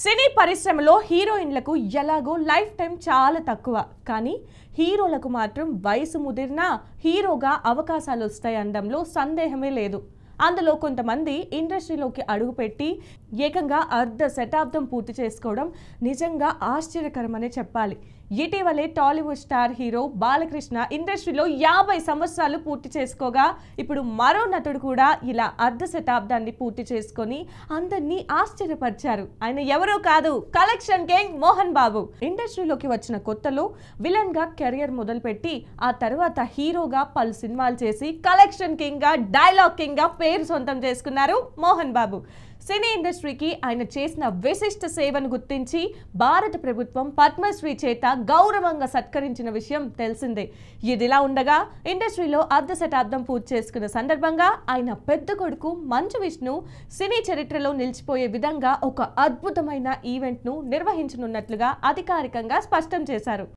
సినీ పరిశ్రమలో హీరోయిన్లకు ఎలాగో life time చాలా తక్కువ, కానీ హీరోలకు మాత్రం వయసు ముదిరినా హీరోగా అవకాశాలు వస్తాయి అనడంలో సందేహమే లేదు. అందులో కొంతమంది ఇండస్ట్రీలోకి అడుగుపెట్టి ఏకంగా అర్ధ శతాబ్దం పూర్తి చేసుకోవడం నిజంగా ఆశ్చర్యకరమనే చెప్పాలి. ఇటీవలే టాలీవుడ్ స్టార్ హీరో బాలకృష్ణ ఇండస్ట్రీలో 50 సంవత్సరాలు పూర్తి చేసుకోగా ఇప్పుడు మరో నటుడు కూడా ఇలా అర్ధ శతాబ్దాన్ని పూర్తి చేసుకొని అందరినీ ఆశ్చర్యపరిచారు. ఆయన ఎవరో కాదు, కలెక్షన్ కింగ్ మోహన్ బాబు. ఇండస్ట్రీలోకి వచ్చిన కొత్తలో విలన్ గా కెరియర్ మొదలుపెట్టి ఆ తర్వాత హీరోగా పలు సినిమాలు చేసి కలెక్షన్ కింగ్ గా, డైలాగ్ కింగ్ గా పేరు సొంతం చేసుకున్నారు మోహన్ బాబు. సినీ ఇండస్ట్రీకి ఆయన చేసిన విశిష్ట సేవను గుర్తించి భారత ప్రభుత్వం పద్మశ్రీ చేత గౌరవంగా సత్కరించిన విషయం తెలిసిందే. ఇదిలా ఉండగా ఇండస్ట్రీలో అర్ధ శతాబ్దం పూర్తి చేసుకున్న సందర్భంగా ఆయన పెద్ద కొడుకు మంచు విష్ణు సినీ చరిత్రలో నిలిచిపోయే విధంగా ఒక అద్భుతమైన ఈవెంట్ను నిర్వహించనున్నట్లుగా అధికారికంగా స్పష్టం చేశారు.